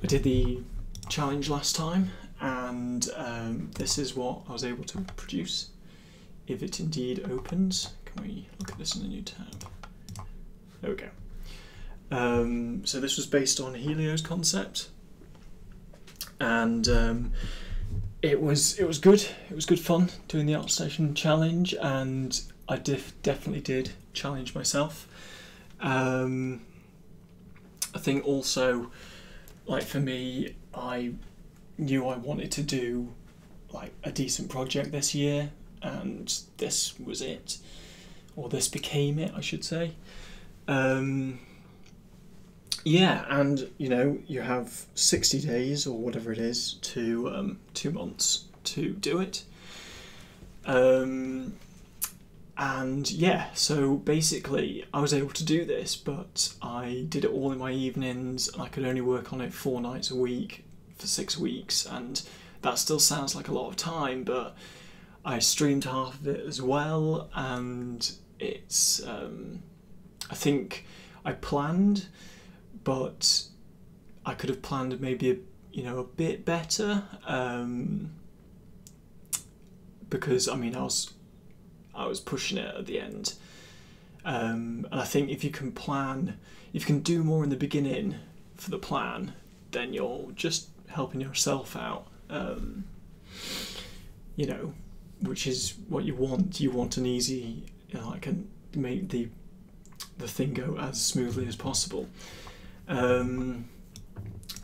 did the challenge last time, and this is what I was able to produce. If it indeed opens, can we look at this in a new tab? There we go. So this was based on Helio's concept, and it was good. It was good fun doing the ArtStation challenge, and I definitely did challenge myself. I think also, like for me, I knew I wanted to do like a decent project this year, and this was it, or this became it, I should say. Yeah, and you know, you have 60 days or whatever it is to 2 months to do it. And yeah, so basically I was able to do this, but I did it all in my evenings, and I could only work on it 4 nights a week for 6 weeks, and that still sounds like a lot of time, but I streamed half of it as well, and it's I think I planned, but I could have planned maybe a bit better, because I mean I was pushing it at the end, and I think if you can do more in the beginning for the plan, then you're just helping yourself out, you know, which is what you want. You want an easy, I can make the thing go as smoothly as possible.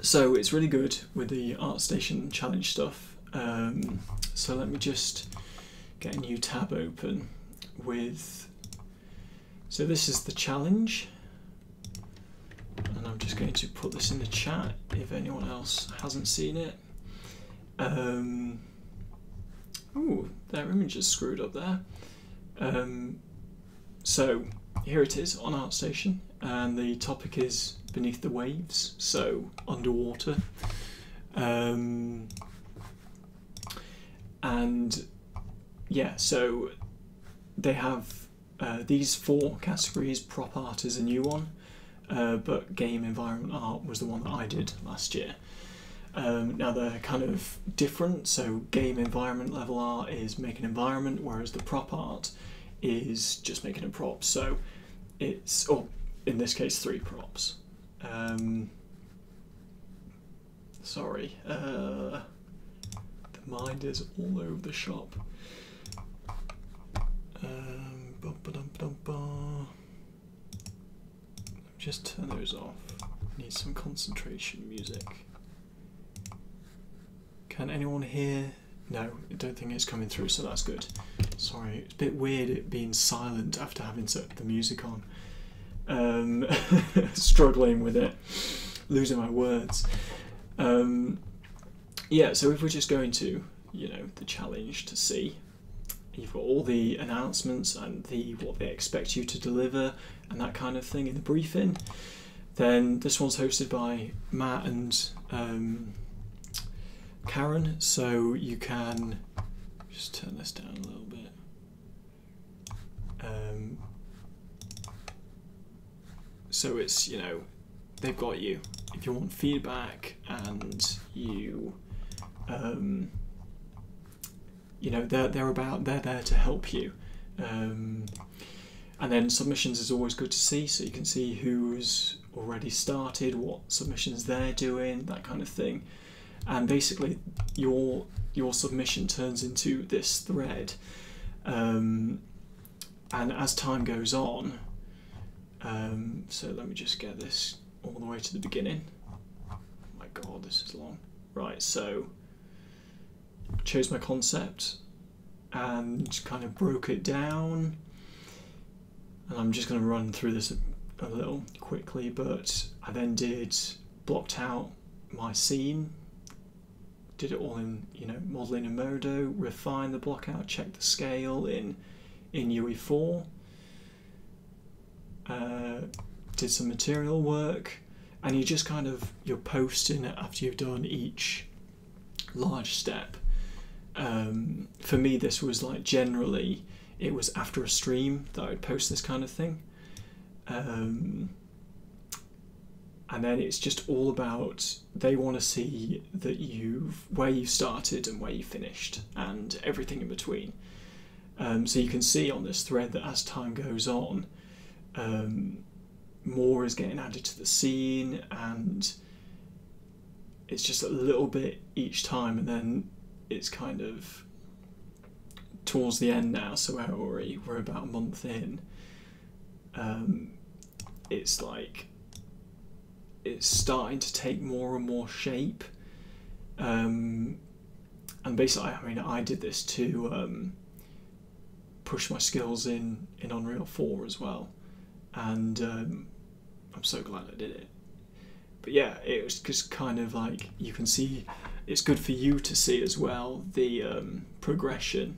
So it's really good with the ArtStation challenge stuff. So let me just get a new tab open with, so this is the challenge, and I'm just going to put this in the chat if anyone else hasn't seen it. Oh, their image is screwed up there. So here it is on ArtStation, and the topic is beneath the waves, so underwater. And yeah, so they have these 4 categories. Prop art is a new one, but game environment art was the one that I did last year. Now they're kind of different, so game environment level art is make an environment, whereas the prop art is just making a prop. So it's, or in this case, 3 props. Sorry, the mind is all over the shop. Just turn those off. Need some concentration music. Can anyone hear? No, I don't think it's coming through, so that's good. Sorry, it's a bit weird it being silent after having set the music on. Struggling with it, losing my words. Yeah, so if we're just going to, the challenge to see, you've got all the announcements and what they expect you to deliver and that kind of thing in the briefing. Then this one's hosted by Matt and Karen, so you can just turn this down a little bit. So it's, they've got you. If you want feedback and they're there to help you. And then submissions is always good to see, so you can see who's already started, what submissions they're doing, that kind of thing. And basically your submission turns into this thread, and as time goes on, so let me just get this all the way to the beginning. Oh my god, this is long. Right, so I chose my concept and kind of broke it down, and I'm just going to run through this a little quickly, but I then blocked out my scene, did it all in modeling in Modo, refined the block out, checked the scale in UE4, did some material work, and you're posting it after you've done each large step. For me, this was like, generally it was after a stream that I would post this kind of thing. and then it's just all about, they want to see that where you started and where you finished and everything in between. So you can see on this thread that as time goes on, more is getting added to the scene, and it's just a little bit each time, and then it's kind of towards the end now, so we're about a month in. It's like it's starting to take more and more shape, and basically, I mean, I did this to push my skills in Unreal 4 as well, and I'm so glad I did it. But yeah, it was just kind of like, you can see, it's good for you to see as well the progression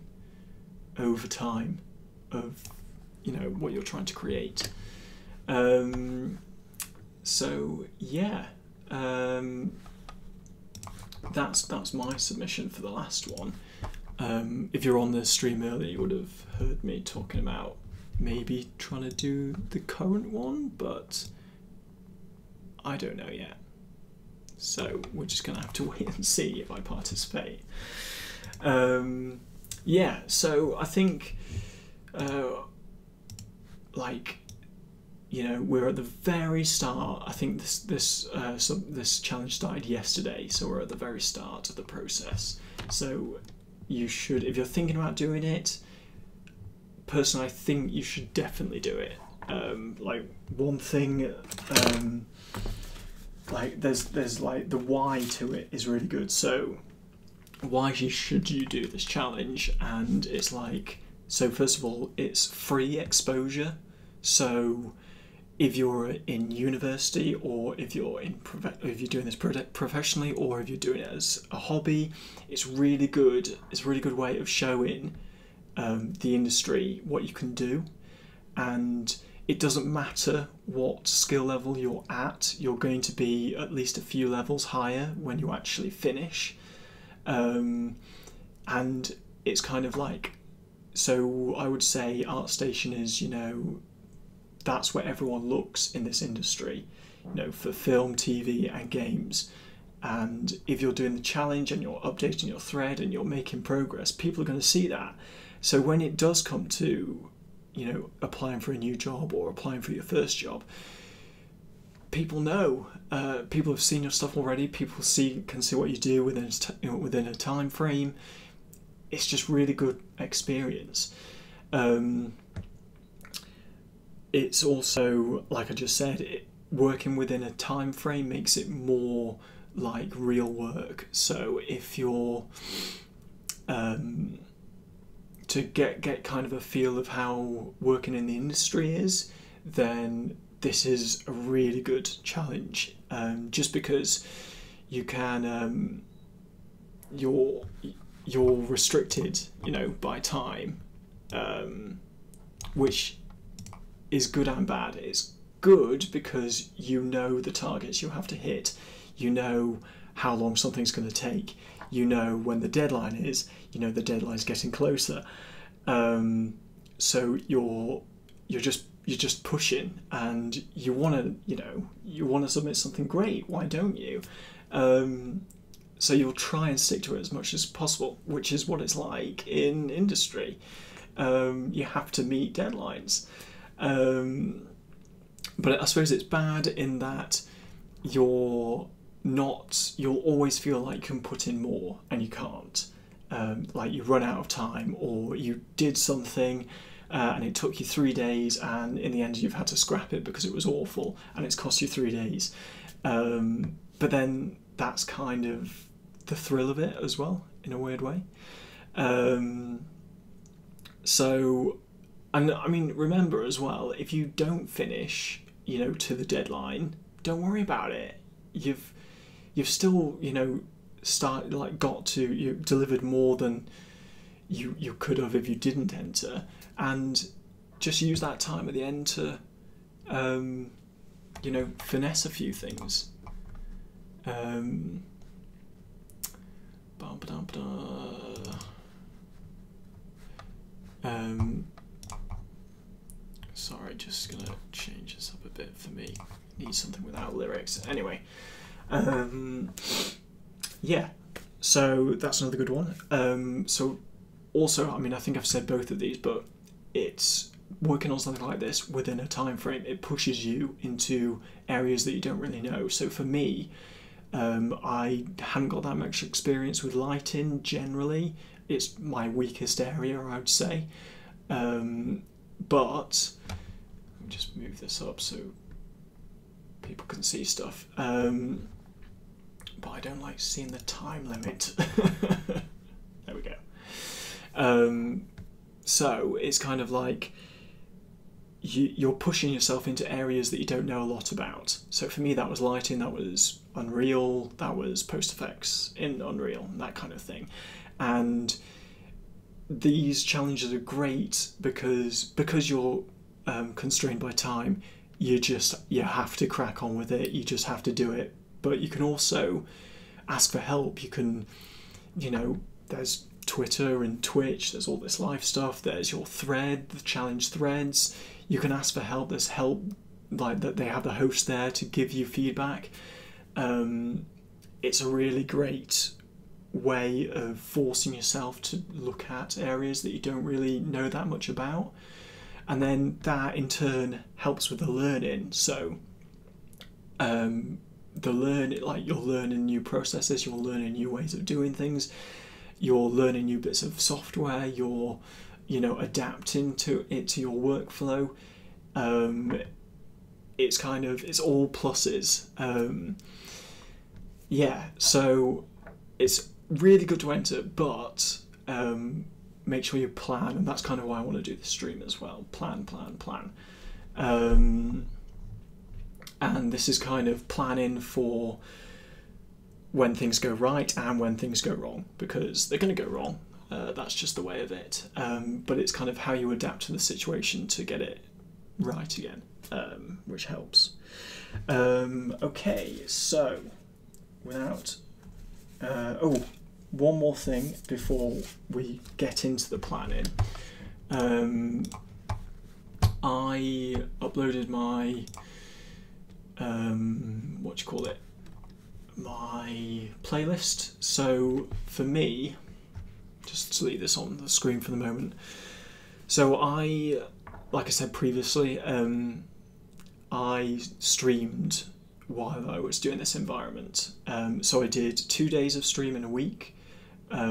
over time of, you know, what you're trying to create. So yeah, that's my submission for the last one. If you're on the stream earlier, you would have heard me talking about maybe trying to do the current one, but I don't know yet. So we're just gonna have to wait and see if I participate. Yeah, so I think like, you know, we're at the very start. I think this challenge started yesterday, so we're at the very start of the process. So you should, if you're thinking about doing it, personally, I think you should definitely do it. Like, one thing, like there's like the why to it is really good. So why should you do this challenge? And it's like, so first of all, it's free exposure. So if you're in university, or if you're doing this project professionally, or if you're doing it as a hobby, it's really good. It's a really good way of showing the industry what you can do. And it doesn't matter what skill level you're at, you're going to be at least a few levels higher when you actually finish. And it's kind of like, so I would say ArtStation is, you know, that's where everyone looks in this industry, you know, for film, TV and games. And if you're doing the challenge and you're updating your thread and you're making progress, people are going to see that. So when it does come to, you know, applying for a new job or applying for your first job, people know, people have seen your stuff already, people can see what you do within a time frame. It's just really good experience. It's also, like I just said, working within a time frame makes it more like real work. So if you're to get kind of a feel of how working in the industry is, then this is a really good challenge. Just because you can, you're restricted, you know, by time, which is good and bad. It's good because you know the targets you have to hit, you know how long something's going to take, you know when the deadline is, you know the deadline's getting closer. So you're just pushing, and you want to, you want to submit something great. Why don't you? So you'll try and stick to it as much as possible, which is what it's like in industry. You have to meet deadlines. But I suppose it's bad in that you'll always feel like you can put in more and you can't. Like you run out of time, or you did something and it took you 3 days, and in the end you've had to scrap it because it was awful and it's cost you 3 days. But then that's kind of the thrill of it as well, in a weird way. So, and I mean, remember as well, if you don't finish, to the deadline, don't worry about it. You've still, you've delivered more than you could have if you didn't enter, and just use that time at the end to, finesse a few things. Sorry, just gonna change this up a bit for me. Need something without lyrics. Anyway, yeah. So that's another good one. So also, I mean, I think I've said both of these, but it's working on something like this within a time frame. It pushes you into areas that you don't really know. So for me, I haven't got that much experience with lighting generally. It's my weakest area, I would say. But let me just move this up so people can see stuff. But I don't like seeing the time limit. There we go. So it's kind of like you're pushing yourself into areas that you don't know a lot about. So for me, that was lighting, that was Unreal, that was post effects in Unreal, that kind of thing. And these challenges are great because you're constrained by time. You have to crack on with it. You just have to do it. But you can also ask for help. You can, there's Twitter and Twitch, there's all this live stuff, there's your thread, the challenge threads. You can ask for help. There's help, like that they have the host there to give you feedback. It's a really great way of forcing yourself to look at areas that you don't really know that much about, and then that in turn helps with the learning. So you're learning new processes, you're learning new ways of doing things, you're learning new bits of software, you're adapting to your workflow. It's all pluses. So it's really good to enter, but make sure you plan, and that's kind of why I want to do the stream as well. Plan. And this is kind of planning for when things go right and when things go wrong, because they're going to go wrong. That's just the way of it. But it's kind of how you adapt to the situation to get it right again, which helps. Okay, so without... one more thing before we get into the planning. I uploaded my my playlist. So for me, just to leave this on the screen for the moment. So like I said previously, I streamed while I was doing this environment. So I did 2 days of streaming a week,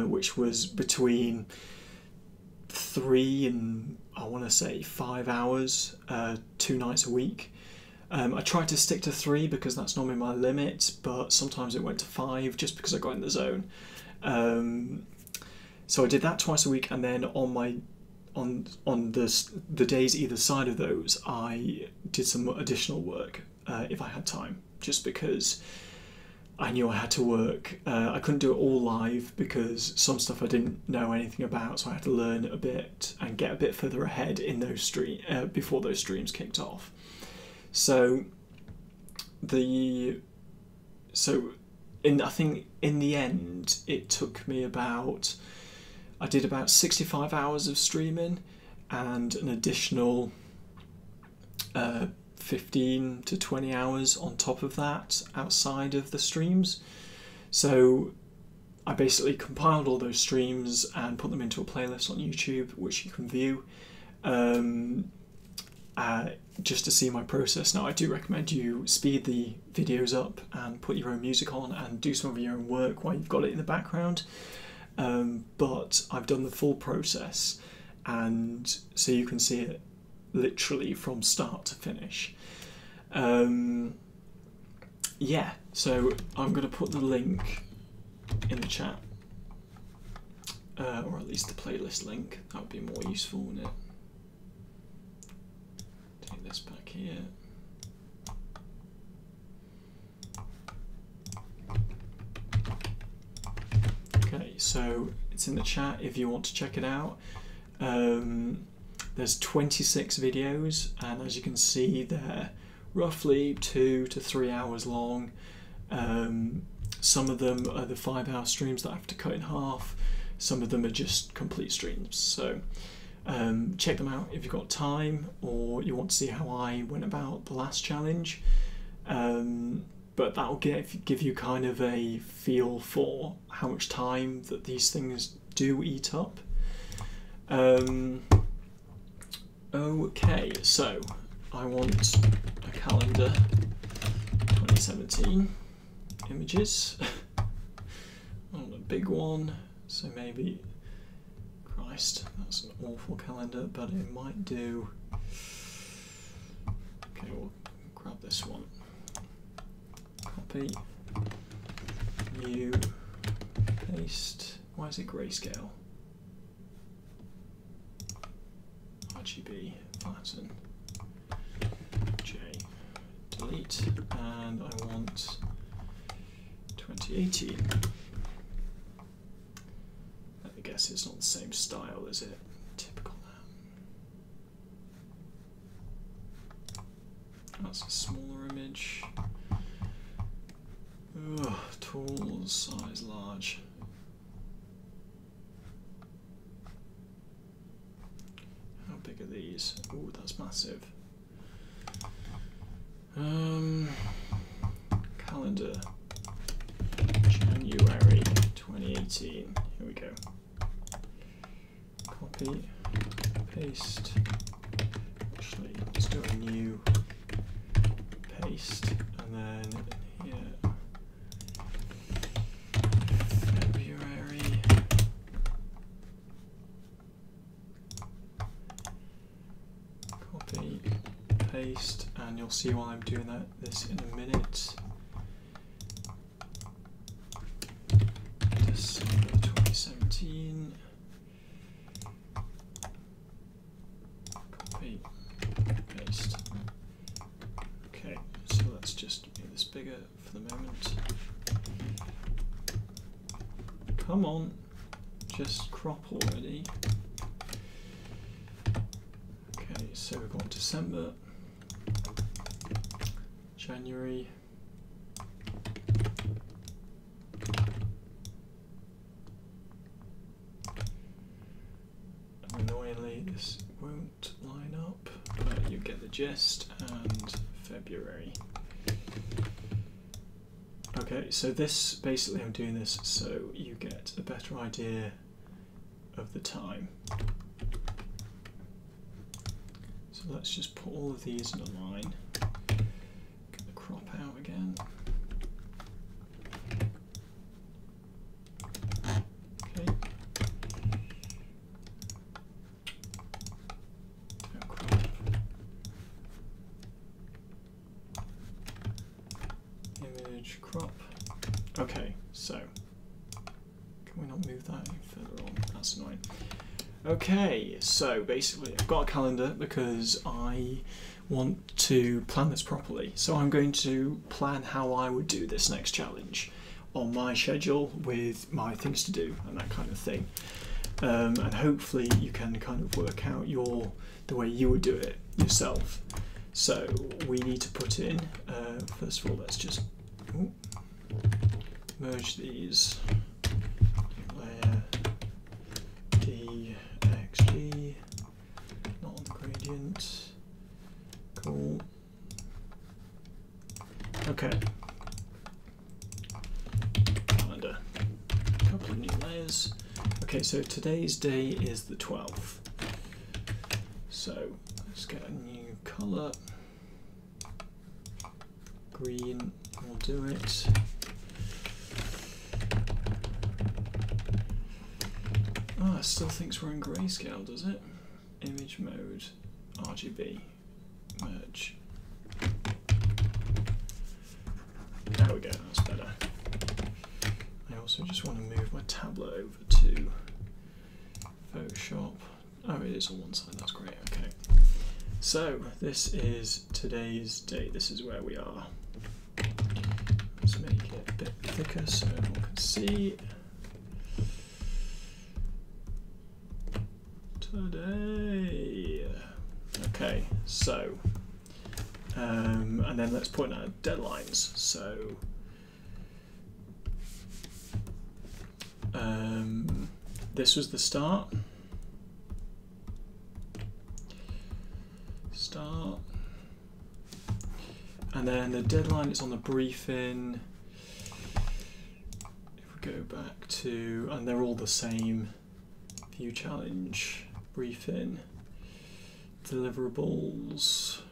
which was between 3 and I want to say 5 hours, 2 nights a week. I tried to stick to 3 because that's normally my limit, but sometimes it went to 5 just because I got in the zone. So I did that twice a week, and then on the days either side of those, I did some additional work if I had time, just because I knew I had to work. I couldn't do it all live because some stuff I didn't know anything about, so I had to learn a bit and get a bit further ahead in those before those streams kicked off. So I think in the end it took me I did about 65 hours of streaming and an additional 15 to 20 hours on top of that outside of the streams. So I basically compiled all those streams and put them into a playlist on YouTube, which you can view, just to see my process. Now I do recommend you speed the videos up and put your own music on and do some of your own work while you've got it in the background. But I've done the full process, and so you can see it literally from start to finish. So I'm going to put the link in the chat, or at least the playlist link. That would be more useful, wouldn't it? Take this back here. Okay, so it's in the chat if you want to check it out. There's 26 videos, and as you can see, they're roughly 2 to 3 hours long. Some of them are the 5-hour streams that I have to cut in half. Some of them are just complete streams. So Check them out if you've got time or you want to see how I went about the last challenge. But that'll give you kind of a feel for how much time that these things do eat up. Okay, so I want a calendar 2017 images. I want a big one, so maybe, Christ, that's an awful calendar, but it might do. Okay, we'll grab this one. Copy, new, paste. Why is it grayscale? RGB, flatten, J, delete, and I want 2018. I guess it's not the same style, is it? Typical. That's a smaller image. Ugh, tools, size large. How big are these? Oh, that's massive. Calendar, January 2018. Here we go. Copy, paste. Actually, let's do a new paste, and then here. February. Copy, paste, and you'll see while I'm doing this in a minute. December 2017. Copy, paste. Okay, so let's just make this bigger for the moment. Come on, just crop already. Okay, so we've got December, January, annoyingly this won't line up, but you get the gist, and February. Okay, so this, basically I'm doing this so you get a better idea of the time. So let's just put all of these in a line. Get the crop out again. Okay. Don't crop. Image crop. Okay, so can we not move that any further on? That's annoying. Okay, so basically I've got a calendar because I want to plan this properly. So I'm going to plan how I would do this next challenge on my schedule with my things to do and that kind of thing. And hopefully you can kind of work out the way you would do it yourself. So we need to put in, first of all, let's just merge these. Layer DXG, not on the gradient. Cool. Okay. Calendar. A couple of new layers. Okay, so today's day is the 12th. So let's get a new colour. Green will do it. Oh, it still thinks we're in grayscale, does it? Image mode, RGB, merge. There we go, that's better. I also just want to move my tablet over to Photoshop. Oh, it is on one side, that's great, okay. So, this is today's date, this is where we are. Let's make it a bit thicker so everyone can see. Today. Okay, so, and then let's point out deadlines. So, this was the start. And then the deadline is on the briefing. If we go back to, and they're all the same: view challenge, briefing, deliverables.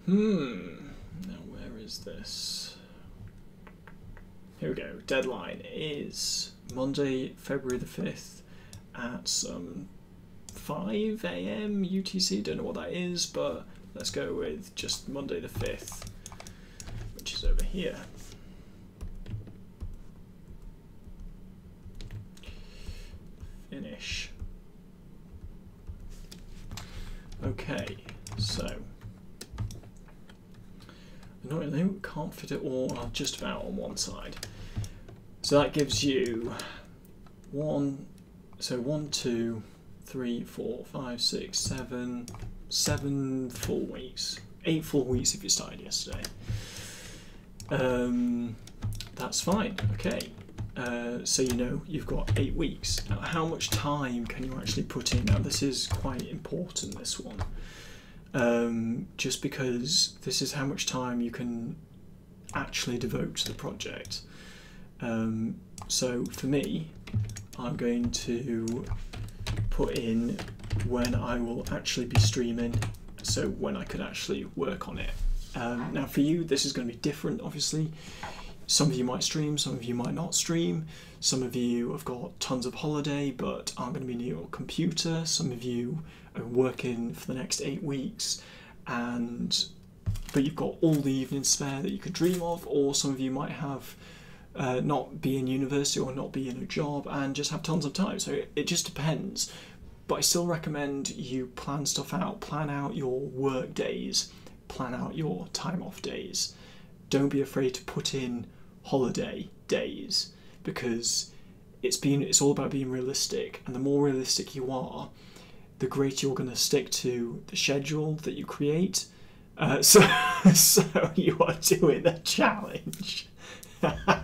Now where is this? Here we go. Deadline is Monday, February the 5th at some 5 AM UTC. Don't know what that is, but let's go with just Monday the 5th, which is over here. Finish. Okay, so annoyingly we can't fit it all just about on one side. So that gives you 1, 2, 3, 4, 5, 6, 7 full weeks. 8 full weeks if you started yesterday. That's fine, okay. So you know you've got 8 weeks. Now how much time can you actually put in? Now this is quite important, this one. Just because this is how much time you can actually devote to the project. So for me, I'm going to put in when I will actually be streaming, so when I could actually work on it. Now for you, this is going to be different, obviously. Some of you might stream, some of you might not stream. Some of you have got tons of holiday but aren't going to be near your computer. Some of you are working for the next 8 weeks, but you've got all the evenings spare that you could dream of. Or some of you might have not be in university or not be in a job and just have tons of time. So it just depends. But I still recommend you plan stuff out. Plan out your work days. Plan out your time off days. Don't be afraid to put in holiday days, because it's all about being realistic, and the more realistic you are, the greater you're going to stick to the schedule that you create. So you are doing a challenge. I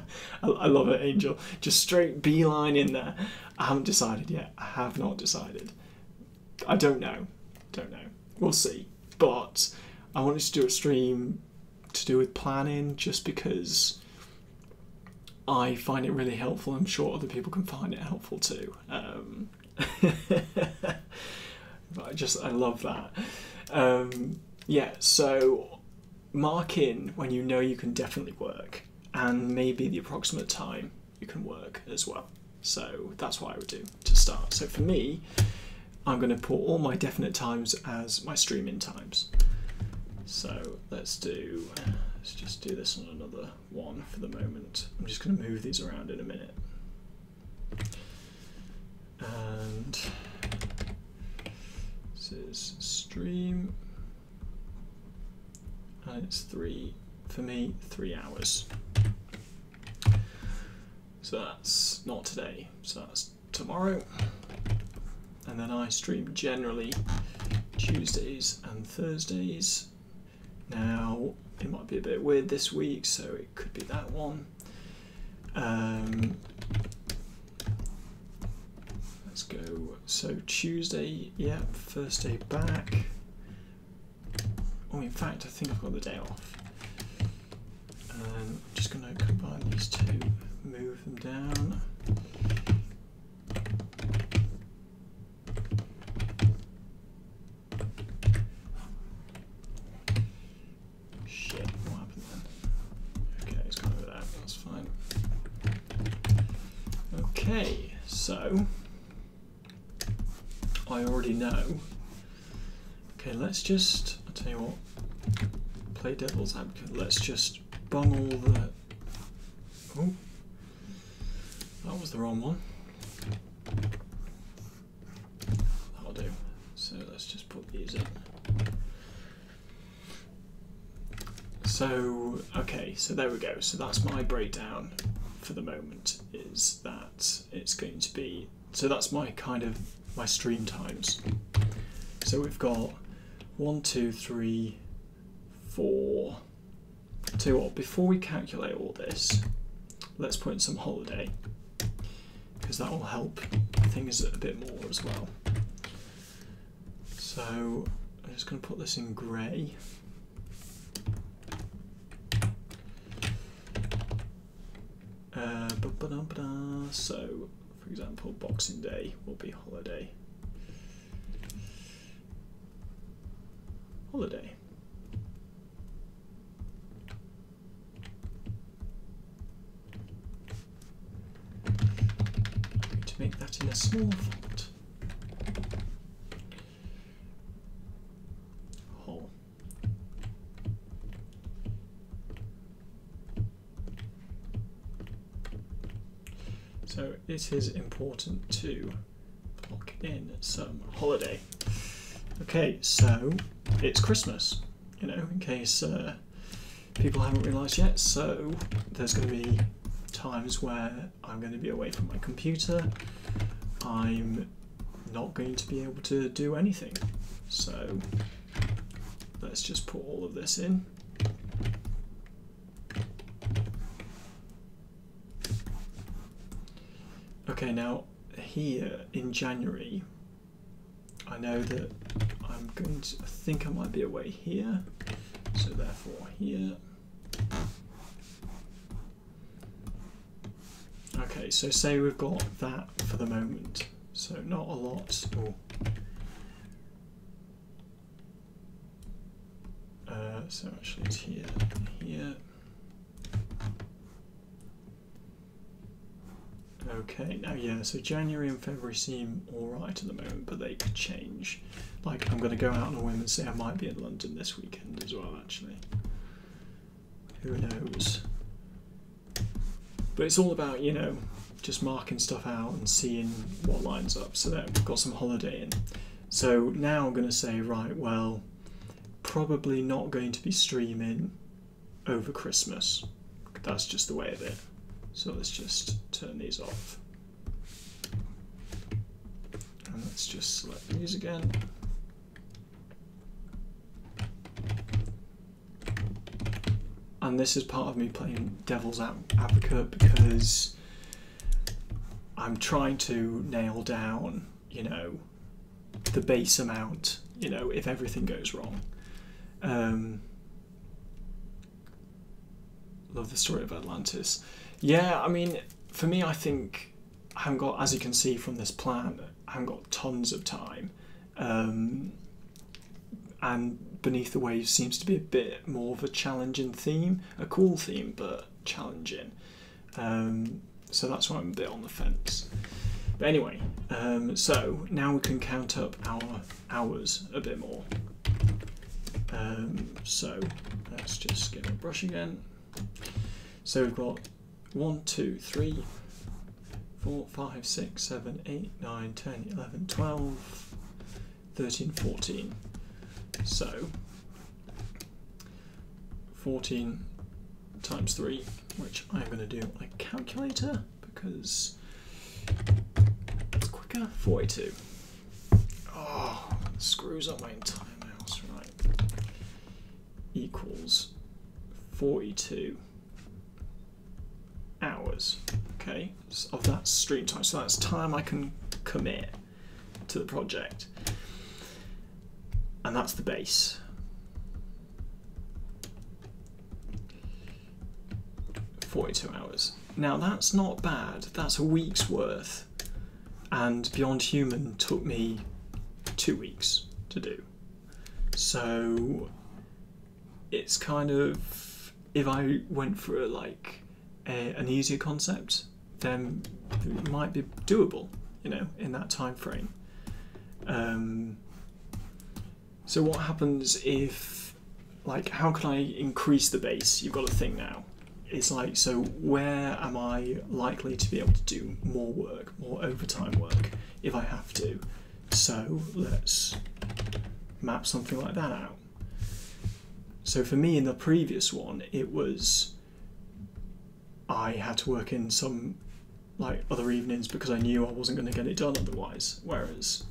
love it, Angel. Just straight beeline in there. I haven't decided yet. I have not decided. I don't know. We'll see. But I wanted to do a stream to do with planning, just because I find it really helpful. I'm sure other people can find it helpful too. But I love that. Yeah, so mark in when you know you can definitely work, and maybe the approximate time you can work as well. So that's what I would do to start. So for me, I'm going to put all my definite times as my streaming times. So let's just do this on another one for the moment. I'm just going to move these around in a minute. And this is stream, and it's for me 3 hours. So that's not today, so that's tomorrow. And then I stream generally Tuesdays and Thursdays. Now, it might be a bit weird this week, so it could be that one. Let's go. So Tuesday, yeah, first day back. Oh, in fact, I think I've got the day off. I'm just going to combine these two, move them down. Okay, so I already know. Okay, let's just, I'll tell you what, play devil's advocate. Let's just bung all the, oh, that was the wrong one. That'll do. So let's just put these in. So, okay, so there we go. So that's my breakdown for the moment, is that it's going to be, so that's my my stream times. So we've got 1, 2, 3, 4. Tell you what, before we calculate all this, let's put in some holiday, because that will help things a bit more as well. So I'm just going to put this in grey. So, for example, Boxing Day will be holiday. Holiday. I'm going to make that in a small font. Hol. So it is important to block in some holiday. Okay, so it's Christmas, you know, in case people haven't realised yet. So there's going to be times where I'm going to be away from my computer. I'm not going to be able to do anything. So let's just put all of this in. Okay, now here in January, I know that I'm going to, I think I might be away here, so therefore here. Okay, so say we've got that for the moment, so not a lot. Oh. So actually it's here, here. Okay, now yeah, so January and February seem alright at the moment, but they could change. Like, I'm going to go out on a whim and say I might be in London this weekend as well, actually. Who knows? But it's all about, you know, just marking stuff out and seeing what lines up, so that we've got some holiday in. So now I'm going to say, right, well, probably not going to be streaming over Christmas. That's just the way of it. So let's just turn these off. And let's just select these again. And this is part of me playing devil's advocate because I'm trying to nail down, you know, the base amount, you know, if everything goes wrong. Love the story of Atlantis. Yeah, I mean, for me, I think I haven't got, as you can see from this plan, I haven't got tons of time. And Beneath the Waves seems to be a bit more of a challenging theme, a cool theme, but challenging. So that's why I'm a bit on the fence. But anyway, so now we can count up our hours a bit more. So let's just get a brush again. So we've got 1, 2, 3, 4, 5, 6, 7, 8, 9, 10, 11, 12, 13, 14. So 14 times 3, which I'm going to do on a calculator because it's quicker. 42. Oh, that screws up my entire mouse, right? Equals 42 hours, okay, of that stream time. So that's time I can commit to the project. And that's the base. 42 hours. Now that's not bad. That's a week's worth. And Beyond Human took me 2 weeks to do. So it's kind of, if I went for like an easier concept, then it might be doable, you know, in that time frame. So what happens if, like, how can I increase the base? You've got to think now. It's like, so where am I likely to be able to do more work, more overtime work, if I have to? So let's map something like that out. So for me in the previous one, it was, I had to work in some like other evenings because I knew I wasn't going to get it done otherwise. Whereas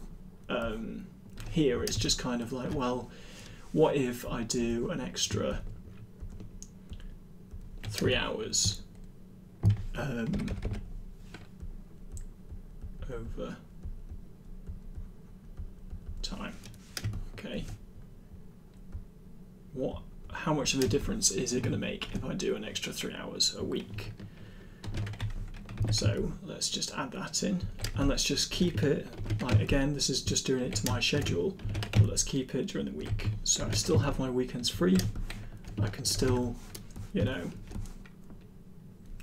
here it's just kind of like, well, what if I do an extra 3 hours over time? Okay, how much of a difference is it going to make if I do an extra 3 hours a week? So let's just add that in, and let's just keep it, like, again, this is just doing it to my schedule, but let's keep it during the week. So I still have my weekends free. I can still, you know,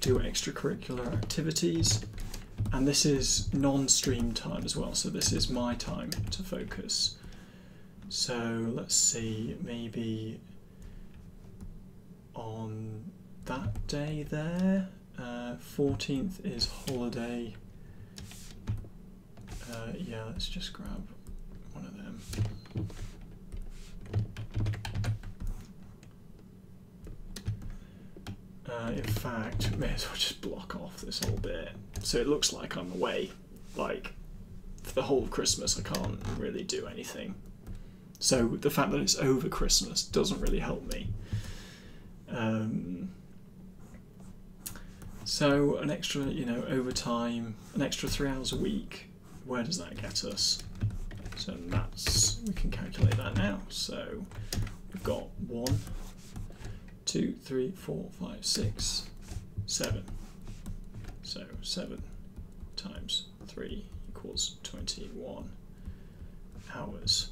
do extracurricular activities, and this is non-stream time as well, so this is my time to focus. So let's see, maybe on that day there, 14th is holiday. Yeah, let's just grab one of them. In fact, may as well just block off this whole bit. So it looks like I'm away. Like, for the whole of Christmas I can't really do anything. So the fact that it's over Christmas doesn't really help me. So an extra, you know, overtime, an extra 3 hours a week, where does that get us? So that's, we can calculate that now. So we've got 1, 2, 3, 4, 5, 6, 7. So 7 times 3 equals 21 hours.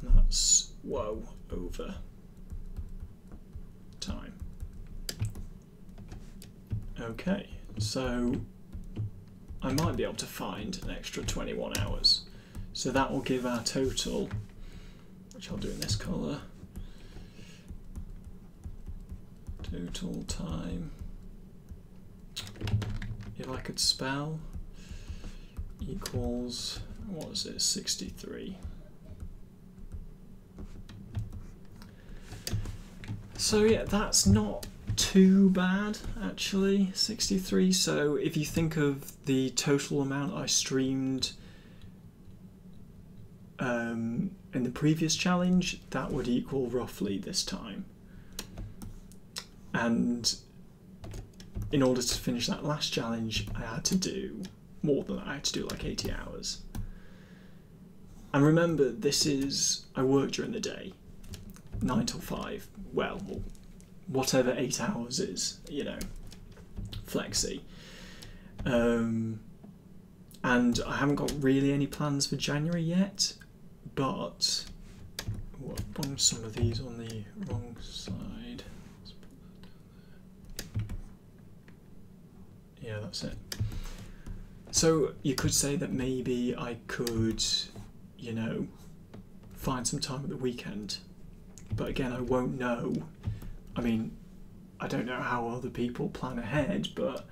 And that's, whoa, over time. Okay, so I might be able to find an extra 21 hours. So that will give our total, which I'll do in this colour, total time, if I could spell, equals, what is it, 63. So yeah, that's not too bad actually, 63. So if you think of the total amount I streamed in the previous challenge, that would equal roughly this time. And in order to finish that last challenge, I had to do more than that. I had to do like 80 hours. And remember, this is, I work during the day, 9 till 5, well, whatever 8 hours is, you know, flexi. And I haven't got really any plans for January yet, but I've bumped some of these on the wrong side. Let's put that down there. Yeah, that's it. So you could say that maybe I could, you know, find some time at the weekend, but again, I won't know. I mean, I don't know how other people plan ahead, but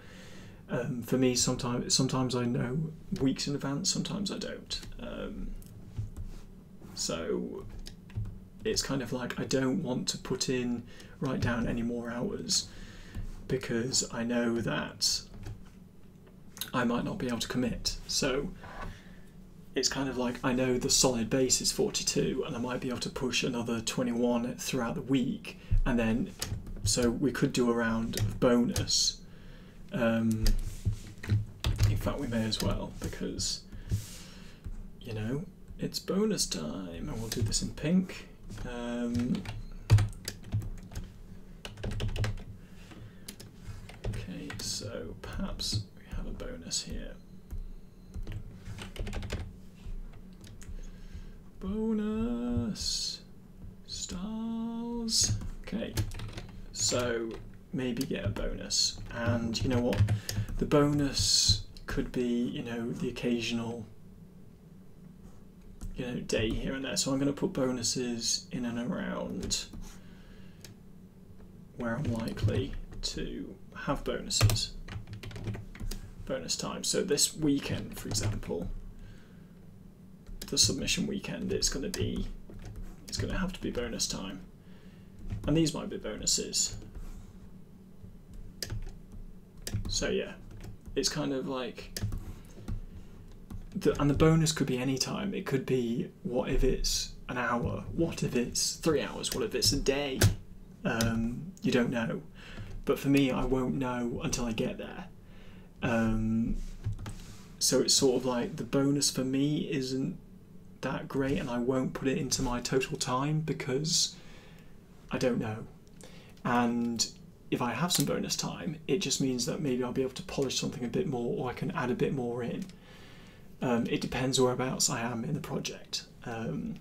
for me, sometimes I know weeks in advance, sometimes I don't. So it's kind of like I don't want to write down any more hours, because I know that I might not be able to commit. So it's kind of like I know the solid base is 42, and I might be able to push another 21 throughout the week, and then so we could do a round of bonus. In fact, we may as well, because, you know, it's bonus time, and we'll do this in pink. Okay, so perhaps we have a bonus here. Bonus stars. Okay, so maybe get a bonus, and you know what? The bonus could be, you know, the occasional, you know, day here and there. So I'm going to put bonuses in and around where I'm likely to have bonuses. Bonus time. So this weekend, for example, the submission weekend, it's going to have to be bonus time, and these might be bonuses. So yeah, it's kind of like, and the bonus could be any time. It could be, what if it's an hour? What if it's 3 hours? What if it's a day? You don't know. But for me, I won't know until I get there. So it's sort of like the bonus for me isn't that great, and I won't put it into my total time, because I don't know. And if I have some bonus time, it just means that maybe I'll be able to polish something a bit more, or I can add a bit more in. It depends whereabouts I am in the project,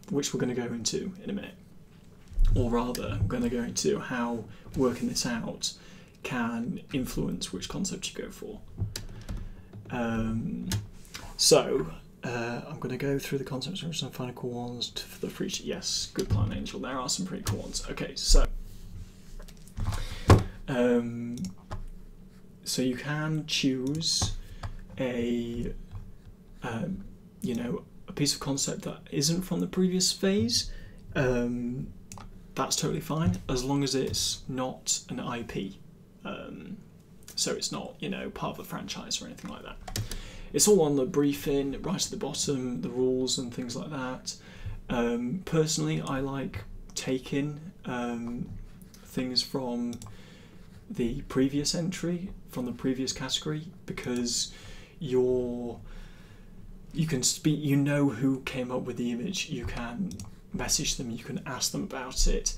which we're going to go into in a minute. Or rather, I'm going to go into how working this out can influence which concept you go for. I'm going to go through the concepts and some final cool ones for the free. Yes, good plan, Angel. There are some pretty cool ones. Okay, so you can choose a a piece of concept that isn't from the previous phase. That's totally fine as long as it's not an IP. So it's not part of a franchise or anything like that. It's all on the briefing right at the bottom, the rules and things like that. Personally, I like taking things from the previous entry, from the previous category, because you can speak, who came up with the image, you can message them, you can ask them about it,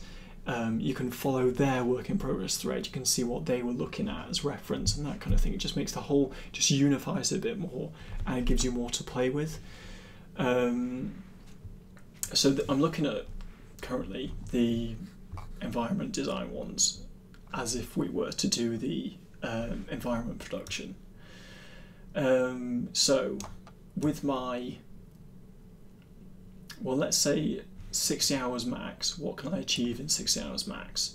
you can follow their work in progress thread, you can see what they were looking at as reference and that kind of thing. It just makes the whole, just unifies it a bit more, and it gives you more to play with. I'm looking at currently the environment design ones as if we were to do the environment production. So with my, well, let's say 60 hours max, what can I achieve in 60 hours max?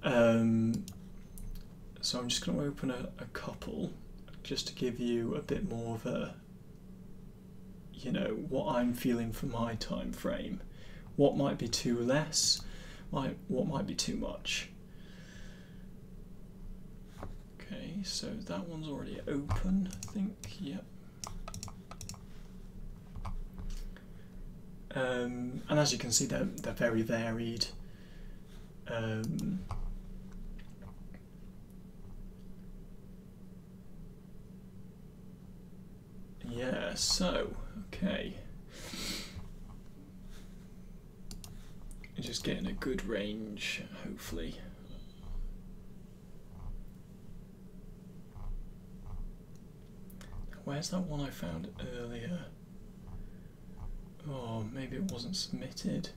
So I'm just going to open a couple just to give you a bit more of a, what I'm feeling for my time frame. What might be too less, what might be too much. Okay, so that one's already open, I think, yep. And as you can see, they're very varied. Yeah, so, okay. Just getting a good range, hopefully. Where's that one I found earlier? Oh, maybe it wasn't submitted.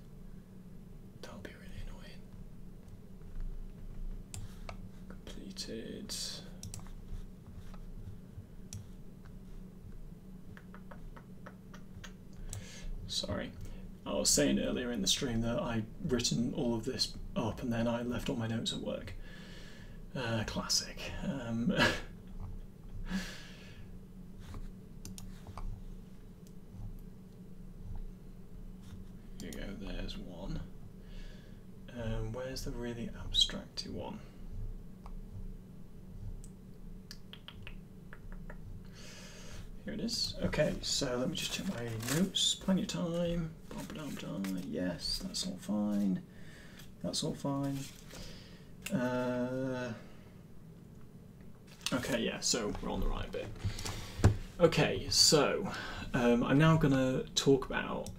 That'll be really annoying. Completed. Sorry. I was saying earlier in the stream that I'd written all of this up and then I left all my notes at work. Classic. Here you go, there's one. Where's the really abstracty one? Here it is. Okay, so let me just check my notes. Plenty of time. Yes, that's all fine. That's all fine. Okay, yeah, so we're on the right bit. Okay, so I'm now going to talk about,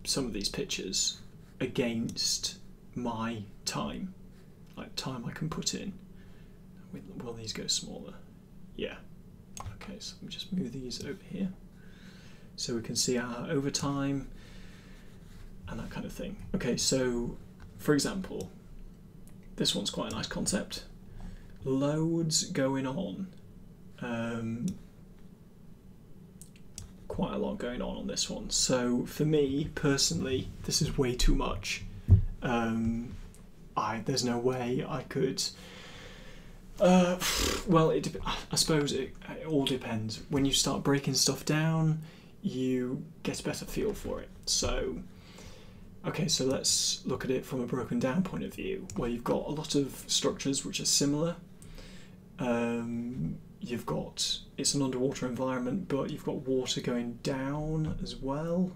some of these pictures against my time, like time I can put in. Will these go smaller? Yeah. Okay, so let me just move these over here so we can see our overtime and that kind of thing. Okay, so for example, this one's quite a nice concept. Loads going on. Quite a lot going on this one. So for me personally, this is way too much. There's no way I could. Well, I suppose it all depends. When you start breaking stuff down, you get a better feel for it. So, okay, so let's look at it from a broken down point of view, where you've got a lot of structures which are similar. You've got, it's an underwater environment, but you've got water going down as well.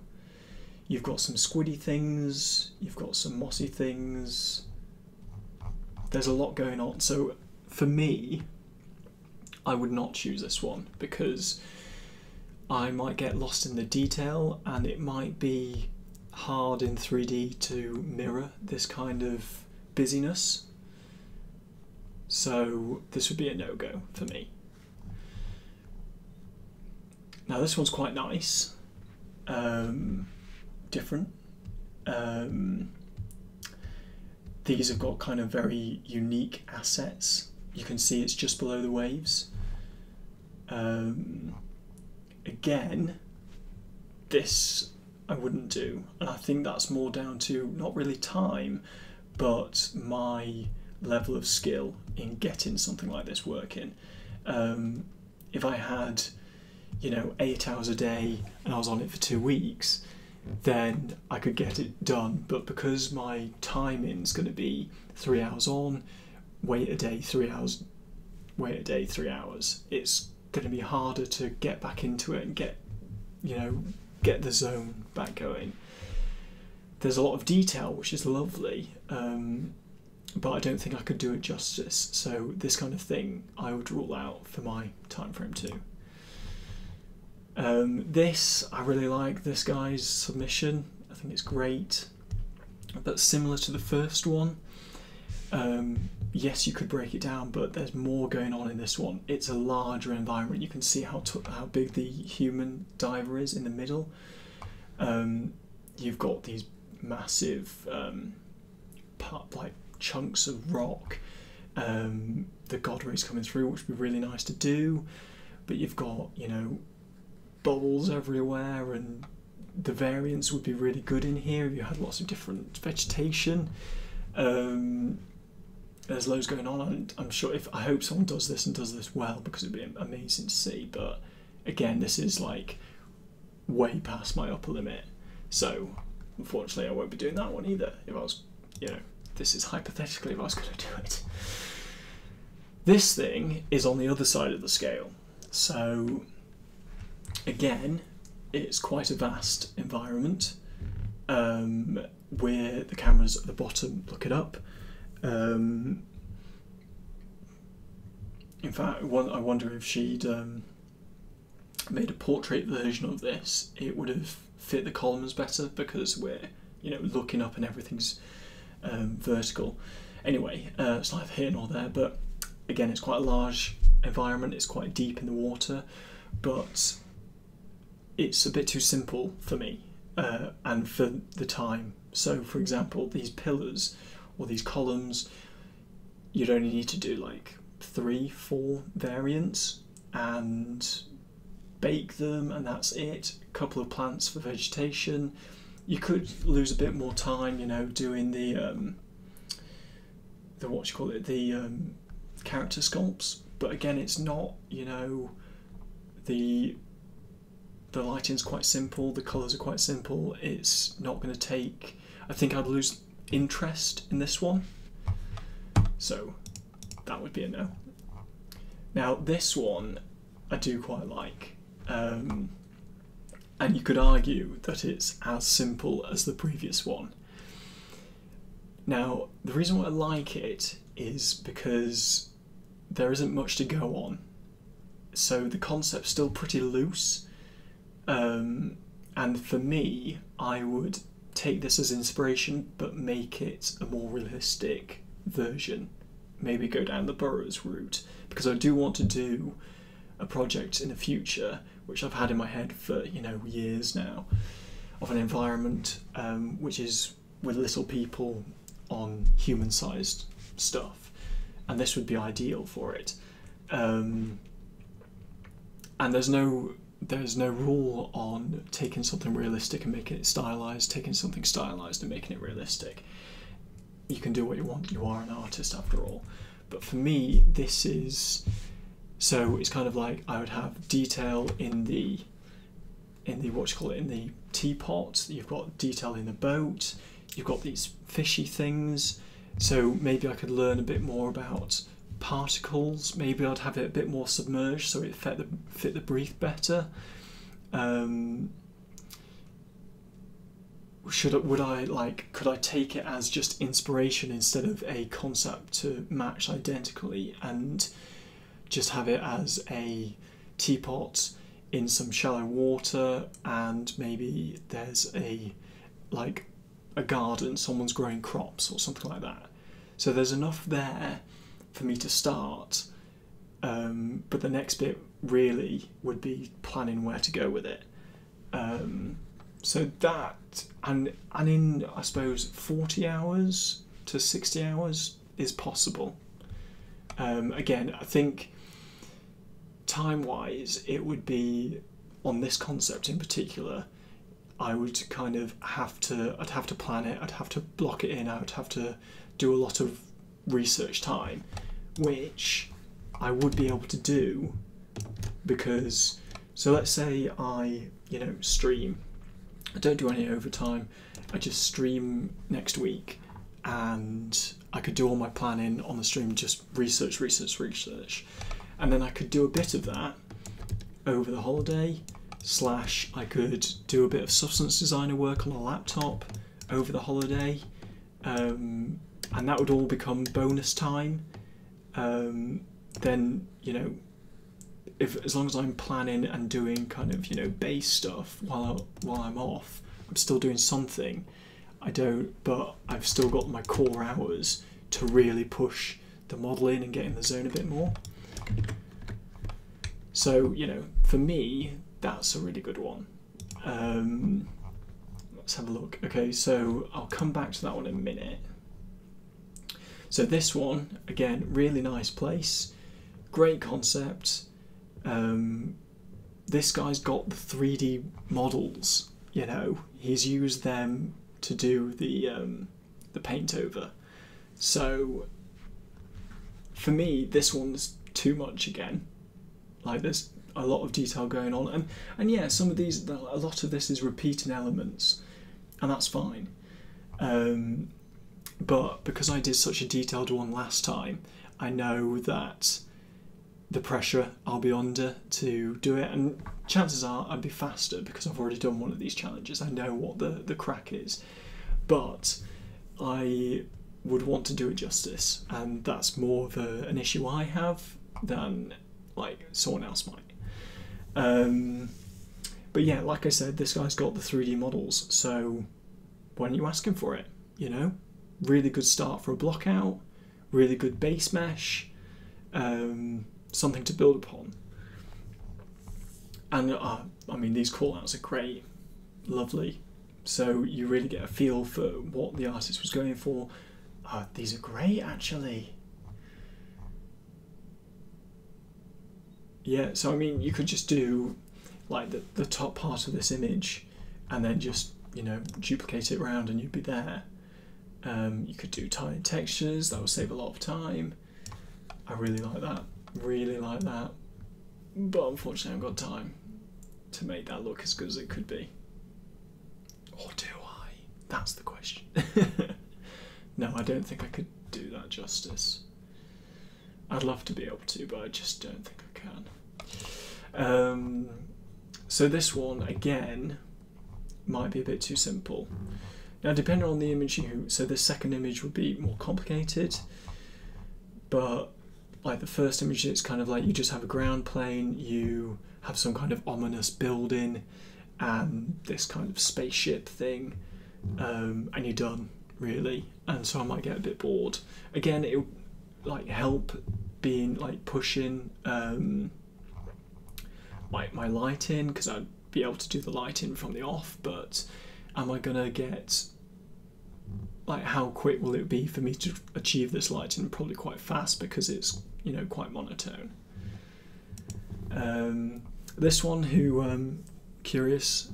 You've got some squiddy things, you've got some mossy things. There's a lot going on. So for me, I would not choose this one because I might get lost in the detail and it might be hard in 3D to mirror this kind of busyness. So this would be a no-go for me. Now this one's quite nice, different. These have got kind of very unique assets. You can see it's just below the waves. Again, this I wouldn't do, and I think that's more down to not really time, but my level of skill in getting something like this working. If I had, 8 hours a day and I was on it for 2 weeks, then I could get it done. But because my timing's going to be 3 hours on, wait a day, 3 hours, wait a day, 3 hours, it's going to be harder to get back into it and get the zone back going. There's a lot of detail, which is lovely, but I don't think I could do it justice. So this kind of thing I would rule out for my time frame too. This, I really like this guy's submission. I think it's great, but similar to the first one. Yes, you could break it down, but there's more going on in this one. It's a larger environment. You can see how big the human diver is in the middle. You've got these massive like chunks of rock. The god rays coming through, which would be really nice to do. But you've got, bubbles everywhere, and the variance would be really good in here if you had lots of different vegetation. There's loads going on, and I'm sure I hope someone does this and does this well, because it'd be amazing to see. But again, this is like way past my upper limit, so unfortunately I won't be doing that one either. If I was, this is hypothetically if I was going to do it. This thing is on the other side of the scale, so again, it's quite a vast environment, where the camera's at the bottom looking up. In fact, I wonder if she'd made a portrait version of this, it would have fit the columns better, because we're looking up and everything's vertical. Anyway, it's neither here nor there, but again, it's quite a large environment. It's quite deep in the water, but it's a bit too simple for me and for the time. So, for example, these pillars or these columns, you'd only need to do like 3-4 variants and bake them, and that's it. A couple of plants for vegetation. You could lose a bit more time, doing the character sculpts, but again, it's not, the lighting's quite simple, the colours are quite simple. It's not going to take, I think I'd lose interest in this one, so that would be a no. Now this one I do quite like, and you could argue that it's as simple as the previous one. Now the reason why I like it is because there isn't much to go on, so the concept's still pretty loose, and for me, I would take this as inspiration but make it a more realistic version. Maybe go down the Burroughs route, because I do want to do a project in the future, which I've had in my head for years now, of an environment which is with little people on human-sized stuff, and this would be ideal for it. And there's no rule on taking something realistic and making it stylized, taking something stylized and making it realistic. You can do what you want. You are an artist after all. But for me, this is, so it's kind of like I would have detail in the in the teapot. You've got detail in the boat. You've got these fishy things. So maybe I could learn a bit more about particles. Maybe I'd have it a bit more submerged so it fit the brief better. Could I take it as just inspiration instead of a concept to match identically, and just have it as a teapot in some shallow water, and maybe there's a like a garden, someone's growing crops or something like that. So there's enough there for me to start, but the next bit really would be planning where to go with it. So that, and in, I suppose, 40 hours to 60 hours is possible. Again, I think time-wise, it would be, on this concept in particular, I would kind of I'd have to plan it, I'd have to block it in, I would have to do a lot of research time, which I would be able to do because, so let's say I, stream, I don't do any overtime, I just stream next week, and I could do all my planning on the stream, just research, and then I could do a bit of that over the holiday, / I could do a bit of substance designer work on a laptop over the holiday, and that would all become bonus time. Then, as long as I'm planning and doing kind of, base stuff while I'm off, I'm still doing something. But I've still got my core hours to really push the modelling and get in the zone a bit more. So, for me, that's a really good one. Let's have a look. Okay, so I'll come back to that one in a minute. So this one, again, really nice place, great concept. This guy's got the 3D models, he's used them to do the paint over. So for me, this one's too much again. Like, there's a lot of detail going on, and yeah, a lot of this is repeating elements, and that's fine. But because I did such a detailed one last time, I know that the pressure I'll be under to do it, and chances are I'd be faster because I've already done one of these challenges. I know what the crack is, but I would want to do it justice, and that's more of an issue I have than like someone else might. But yeah, like I said, this guy's got the 3D models, so why don't you ask him for it? Really good start for a block out, really good base mesh, something to build upon. And I mean, these callouts are great, lovely. So you really get a feel for what the artist was going for. These are great, actually. Yeah, so I mean, you could just do like the top part of this image and then just, duplicate it around and you'd be there. You could do tiny textures, that would save a lot of time. I really like that, but unfortunately I haven't got time to make that look as good as it could be. Or do I? That's the question. No, I don't think I could do that justice. I'd love to be able to, but I just don't think I can. So this one, again, might be a bit too simple. Now, depending on the image so the second image would be more complicated, but like the first image, it's kind of like you just have a ground plane, you have some kind of ominous building and this kind of spaceship thing, and you're done, really. And so I might get a bit bored. Again, it would like help being like pushing my lighting, because I'd be able to do the lighting from the off, but am I gonna get, like, how quick will it be for me to achieve this lighting? Probably quite fast, because it's quite monotone. This one, who Curious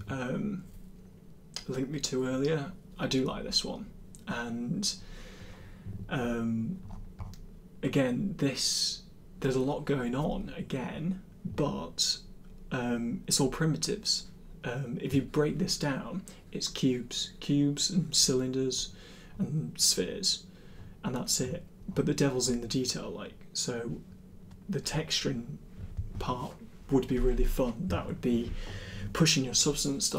linked me to earlier, I do like this one, and again, there's a lot going on again, but it's all primitives. If you break this down, it's cubes and cylinders and spheres, and that's it. But the devil's in the detail, so the texturing part would be really fun. That would be pushing your substance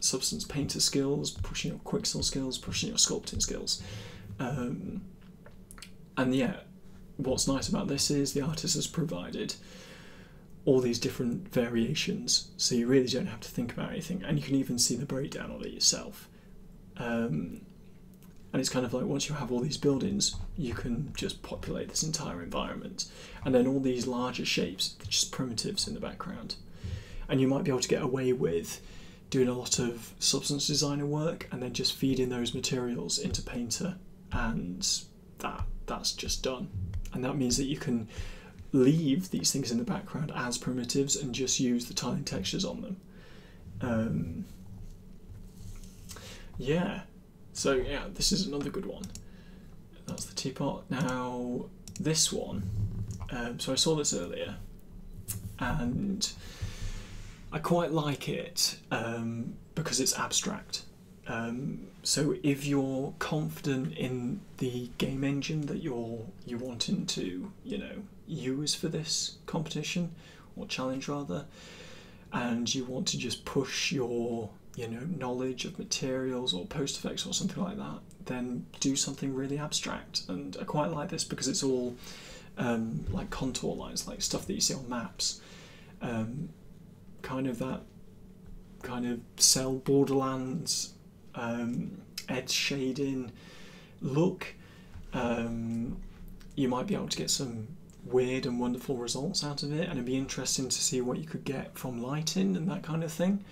substance painter skills, pushing your Quixel skills, pushing your sculpting skills. And yeah, what's nice about this is the artist has provided all these different variations, so you really don't have to think about anything, and you can even see the breakdown of it yourself. And it's kind of like, once you have all these buildings, you can just populate this entire environment, and then all these larger shapes, just primitives in the background. And you might be able to get away with doing a lot of substance designer work and then just feeding those materials into Painter, and that's just done. And that means that you can leave these things in the background as primitives and just use the tiling textures on them. Yeah, so yeah, this is another good one. That's the teapot. Now this one, so I saw this earlier and I quite like it because it's abstract. So if you're confident in the game engine that you're wanting to, use for this competition or challenge rather, and you want to just push your knowledge of materials or post effects or something like that, then do something really abstract. And I quite like this because it's all like contour lines, like stuff that you see on maps, kind of that kind of cell Borderlands edge shading look. You might be able to get some weird and wonderful results out of it, and it'd be interesting to see what you could get from lighting and that kind of thing.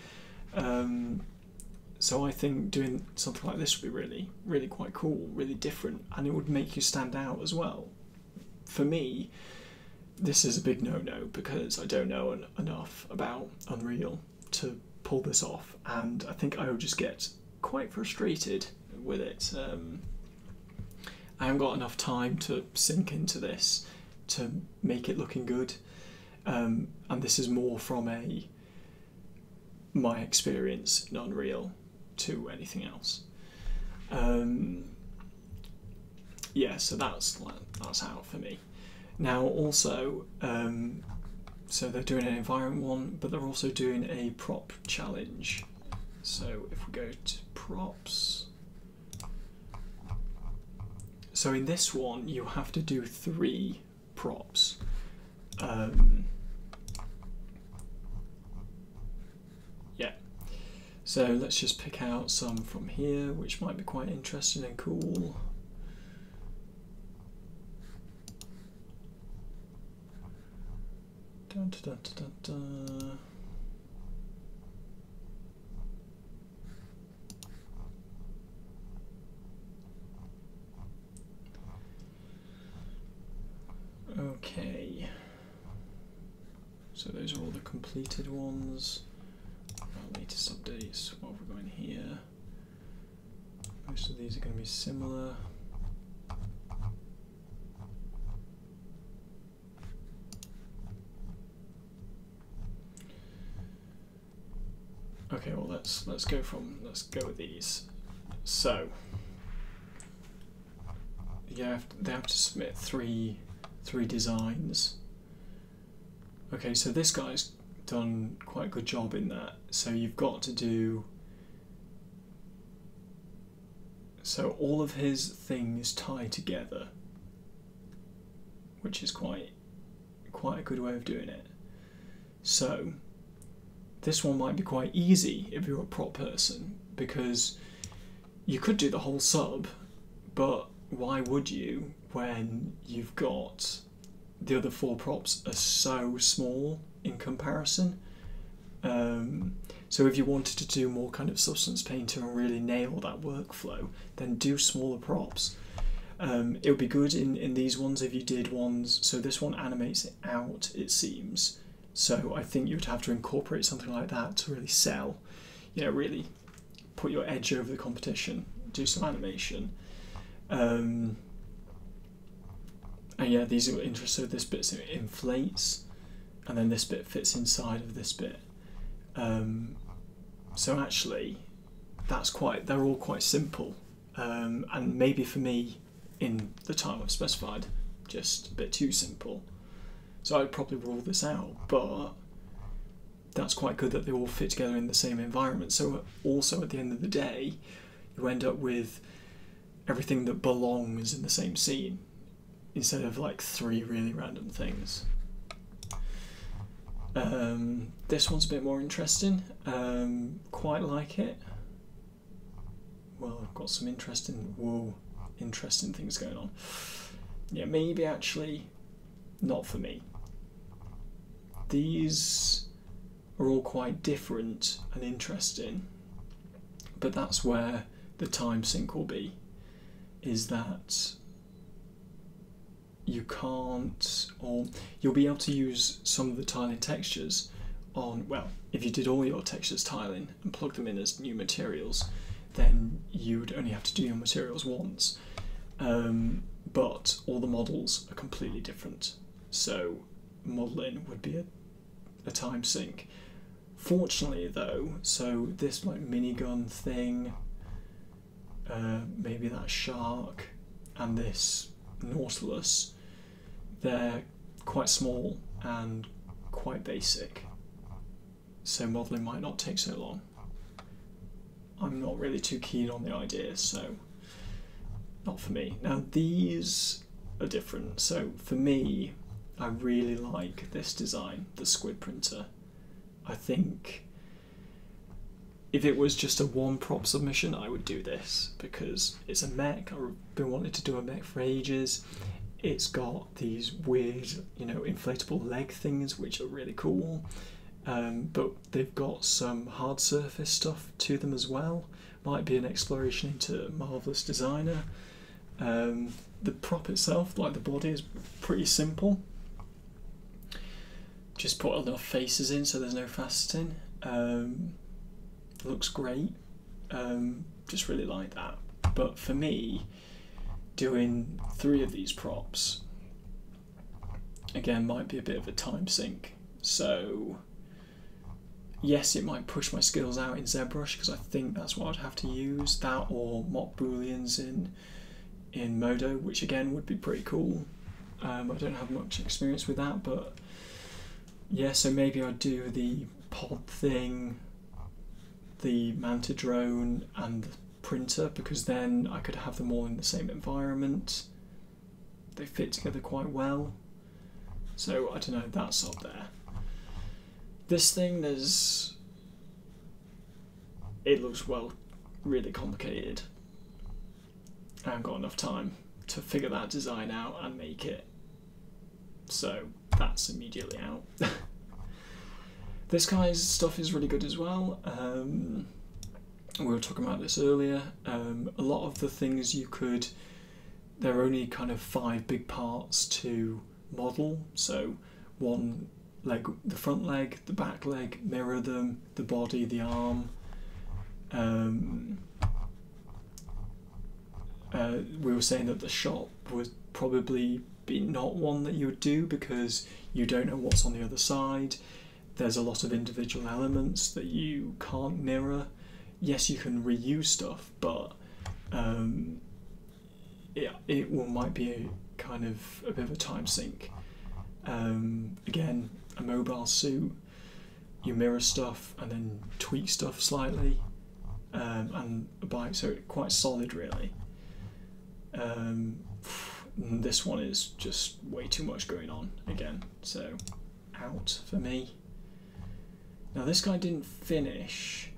So I think doing something like this would be really, really quite cool, really different, and it would make you stand out as well. For me, this is a big no-no because I don't know enough about Unreal to pull this off, and I think I would just get quite frustrated with it. I haven't got enough time to sink into this to make it looking good, and this is more from my experience in Unreal to anything else. Yeah, so that's out for me. Now also, so they're doing an environment one, but they're also doing a prop challenge. So if we go to props, so in this one you have to do 3 props. Yeah, so let's just pick out some from here which might be quite interesting and cool. Dun, dun, dun, dun, dun. Okay, so those are all the completed ones. Our latest updates, what have we got in here? Most of these are going to be similar. Okay, well let's go with these. So yeah, they have to submit three designs. Okay, so this guy's done quite a good job in that. So you've got to do, so all of his things tie together, which is quite a good way of doing it. So this one might be quite easy if you're a prop person, because you could do the whole sub, but why would you when you've got the other 4 props are so small in comparison? So if you wanted to do more kind of substance painter and really nail that workflow, then do smaller props. It would be good in these ones if you did ones, so this one animates it out, it seems. So I think you would have to incorporate something like that to really sell, really put your edge over the competition, do some animation. And yeah, these are interesting. So this bit inflates, and then this bit fits inside of this bit. So actually, they're all quite simple, and maybe for me, in the time I've specified, just a bit too simple. So I'd probably rule this out, but that's quite good that they all fit together in the same environment. So also at the end of the day, you end up with everything that belongs in the same scene, instead of like 3 really random things. This one's a bit more interesting. Quite like it. Well, I've got some interesting things going on. Yeah, maybe actually not for me. These are all quite different and interesting, but that's where the time sink will be, is that you can't, or you'll be able to use some of the tiling textures on, well, if you did all your textures tiling and plug them in as new materials, then you'd only have to do your materials once. But all the models are completely different, so modelling would be a time sink. Fortunately though, so this like minigun thing, maybe that shark and this nautilus, they're quite small and quite basic, so modelling might not take so long. I'm not really too keen on the idea, so not for me. Now these are different, so for me, I really like this design, the squid printer. I think if it was just a one prop submission, I would do this because it's a mech. I've been wanting to do a mech for ages. It's got these weird, inflatable leg things which are really cool, but they've got some hard surface stuff to them as well. Might be an exploration into Marvelous Designer. The prop itself, like the body, is pretty simple. Just put enough faces in so there's no faceting. Looks great. Just really like that. But for me, doing 3 of these props, again, might be a bit of a time sink. So yes, it might push my skills out in ZBrush because I think that's what I'd have to use, that or mock booleans in Modo, which again would be pretty cool. I don't have much experience with that, but yeah, so maybe I'd do the pod thing, the Manta drone and the printer, because then I could have them all in the same environment. They fit together quite well. So I don't know, that's up there. This thing, it looks really complicated. I haven't got enough time to figure that design out and make it. So that's immediately out. This guy's stuff is really good as well. We were talking about this earlier. A lot of the things there are only kind of 5 big parts to model. So one leg, the front leg, the back leg, mirror them, the body, the arm. We were saying that the shop would probably be not one that you would do because you don't know what's on the other side. There's a lot of individual elements that you can't mirror. Yes, you can reuse stuff, but it might be a bit of a time sink. Again, a mobile suit, you mirror stuff and then tweak stuff slightly, and a bike, so quite solid really. This one is just way too much going on again, so out for me. Now this guy didn't finish,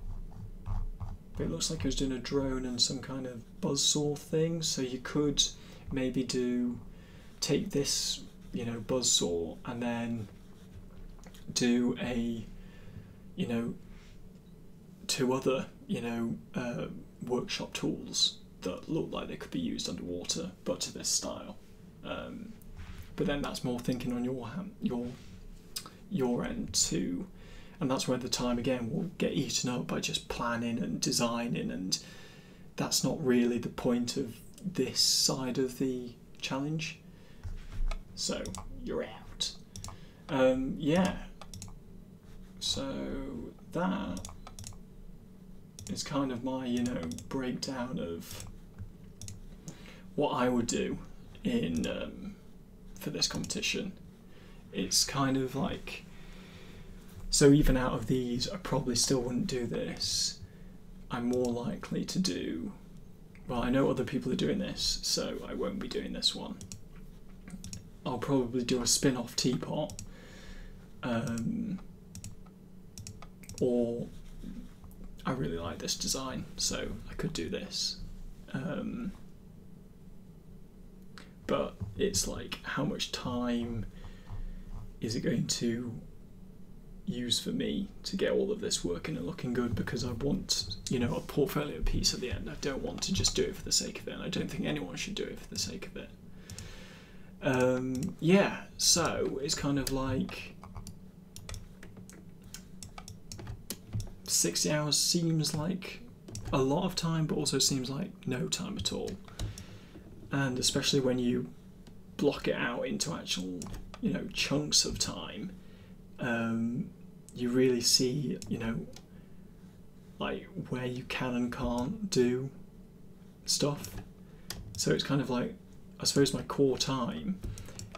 but it looks like he was doing a drone and some kind of buzzsaw thing, so you could maybe take this, buzzsaw and then do a, 2 other, workshop tools that look like they could be used underwater, but to this style. But then that's more thinking on your end too, and that's where the time again will get eaten up by just planning and designing, and that's not really the point of this side of the challenge. So you're out. Yeah. So that is kind of my, breakdown of what I would do in for this competition. It's kind of like, so even out of these, I probably still wouldn't do this. I'm more likely to do, well, I know other people are doing this, so I won't be doing this one. I'll probably do a spin-off teapot, or I really like this design, so I could do this. But it's like, how much time is it going to use for me to get all of this working and looking good? Because I want, you know, a portfolio piece at the end. I don't want to just do it for the sake of it, and I don't think anyone should do it for the sake of it. Yeah, so it's kind of like 60 hours seems like a lot of time, but also seems like no time at all. And especially when you block it out into actual, you know, chunks of time, you really see, you know, like where you can and can't do stuff. So it's kind of like, I suppose my core time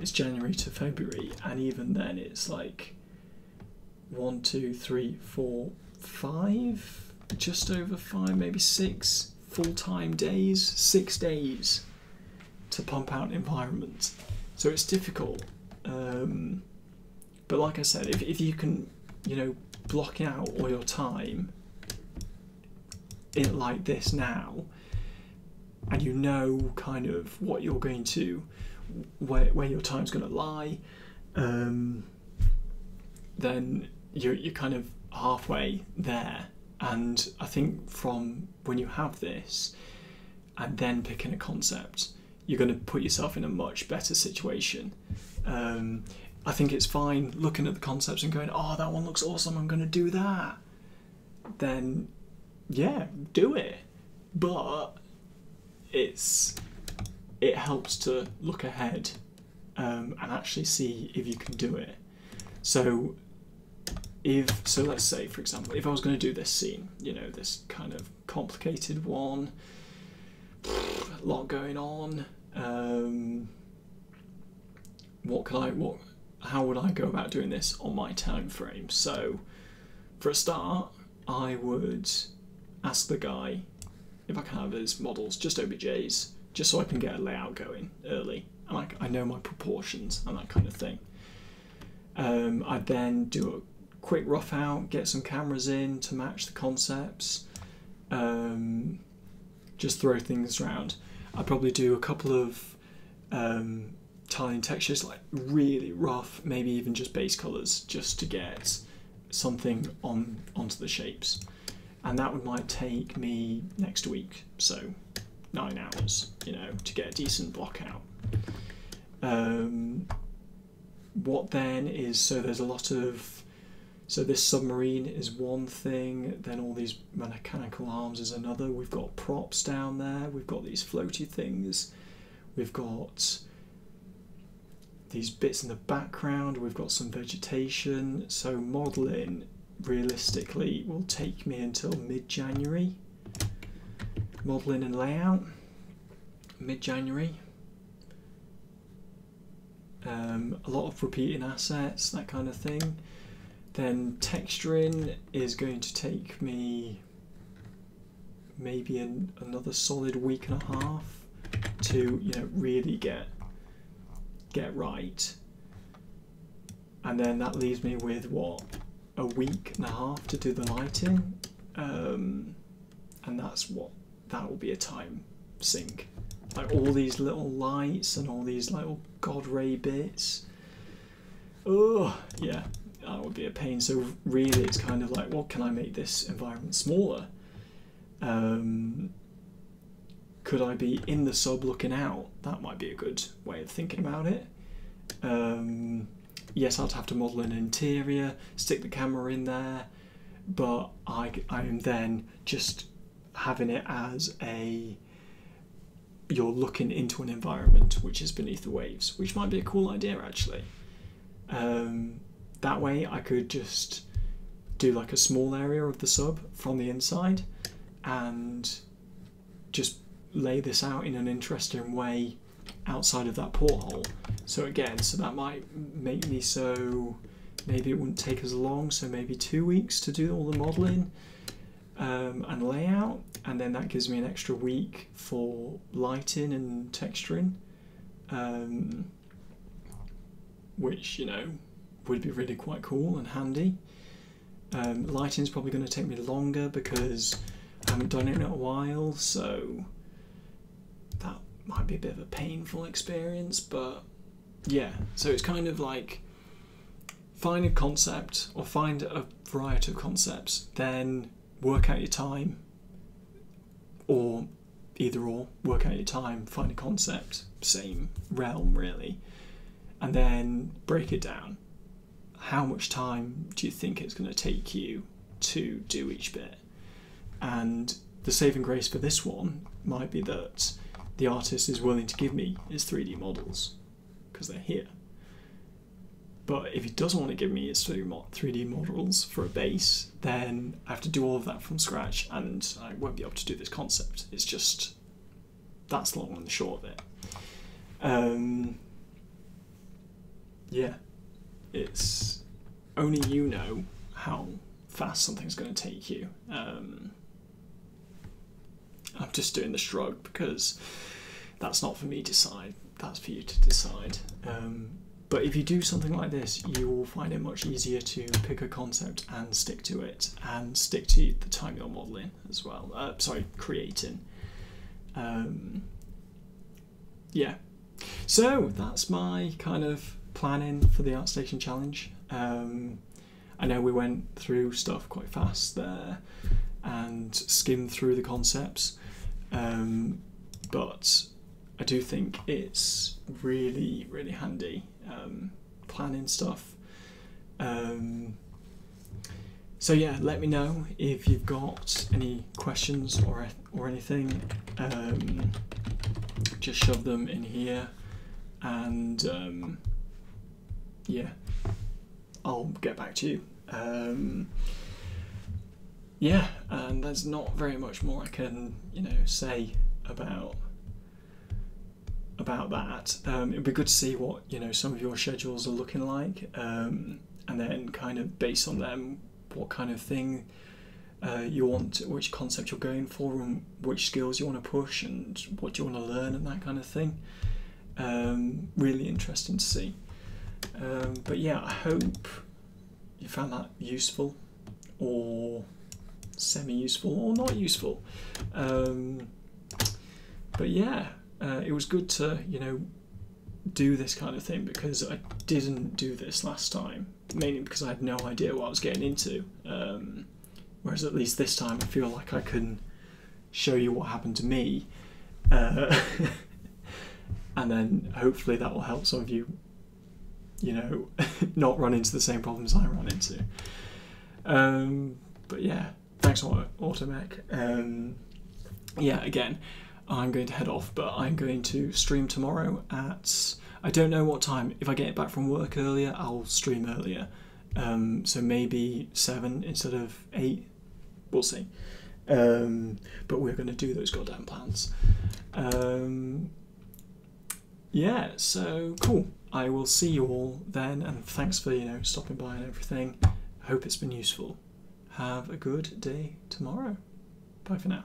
is January to February, and even then it's like 1, 2, 3, 4, 5, just over 5, maybe 6 full-time days, 6 days to pump out an environment. So it's difficult. But like I said, if you can, you know, block out all your time in like this now, and you know kind of what you're going to, where your time's going to lie, then you're kind of halfway there. And I think from when you have this and then picking a concept, you're going to put yourself in a much better situation. I think it's fine looking at the concepts and going, oh, that one looks awesome, I'm going to do that. Then, yeah, do it. But it helps to look ahead and actually see if you can do it. So let's say, for example, if I was going to do this scene, you know, this kind of complicated one, a lot going on, how would I go about doing this on my time frame? So for a start, I would ask the guy if I can have his models just OBJs, just so I can get a layout going early, and I know my proportions and that kind of thing. I'd then do a quick rough out, get some cameras in to match the concepts, just throw things around. I'd probably do a couple of tiling textures, like really rough, maybe even just base colours, just to get something onto the shapes. And that might take me next week, so 9 hours, you know, to get a decent block out. What then is, so there's a lot of, so this submarine is one thing, then all these mechanical arms is another. We've got props down there, we've got these floaty things, we've got these bits in the background, we've got some vegetation. So modelling realistically will take me until mid-January. Modelling and layout, mid-January. A lot of repeating assets, that kind of thing. Then texturing is going to take me maybe another solid week and a half to, you know, really get right. And then that leaves me with what, a week and a half to do the lighting, and that will be a time sink. Like all these little lights and all these little god ray bits. Oh yeah, that would be a pain. So really it's kind of like, what can I make this environment smaller? Could I be in the sub looking out? That might be a good way of thinking about it. Yes, I'd have to model an interior, stick the camera in there, but I am then just having it as you're looking into an environment which is beneath the waves, which might be a cool idea actually. That way I could just do like a small area of the sub from the inside and just lay this out in an interesting way outside of that porthole. So again, so that might make me, so maybe it wouldn't take as long, so maybe 2 weeks to do all the modelling and layout, and then that gives me an extra week for lighting and texturing, which, you know, would be really quite cool and handy. Lighting's probably going to take me longer because I haven't done it in a while, so that might be a bit of a painful experience, but yeah, so it's kind of like find a concept or find a variety of concepts, then work out your time, or either or, work out your time, find a concept, same realm really, and then break it down. How much time do you think it's going to take you to do each bit? And the saving grace for this one might be that the artist is willing to give me his 3D models because they're here. But if he doesn't want to give me his 3D models for a base, then I have to do all of that from scratch and I won't be able to do this concept. It's just, that's the long and the short of it. Yeah, it's only you know how fast something's going to take you. I'm just doing the shrug because that's not for me to decide, that's for you to decide. But if you do something like this, you will find it much easier to pick a concept and stick to it, and stick to the time you're modelling as well. Creating. Yeah. So that's my kind of planning for the ArtStation challenge. I know we went through stuff quite fast there and skimmed through the concepts, but I do think it's really, really handy planning stuff. So yeah, let me know if you've got any questions or anything. Just shove them in here, and yeah, I'll get back to you. Yeah, and there's not very much more I can, say about that. It'd be good to see what some of your schedules are looking like, and then kind of based on them, what kind of thing you want, which concept you're going for, and which skills you want to push, and what you want to learn, and that kind of thing. Really interesting to see. But yeah, I hope you found that useful, or semi-useful, or not useful. But yeah, it was good to do this kind of thing, because I didn't do this last time, mainly because I had no idea what I was getting into. Whereas at least this time I feel like I can show you what happened to me, and then hopefully that will help some of you, not run into the same problems I ran into. But yeah, thanks Automech. Yeah, again, I'm going to head off, but I'm going to stream tomorrow at, I don't know what time. If I get back from work earlier, I'll stream earlier. So maybe 7 instead of 8. We'll see. But we're going to do those goddamn plans. Yeah, so cool. I will see you all then, and thanks for stopping by and everything. I hope it's been useful. Have a good day tomorrow. Bye for now.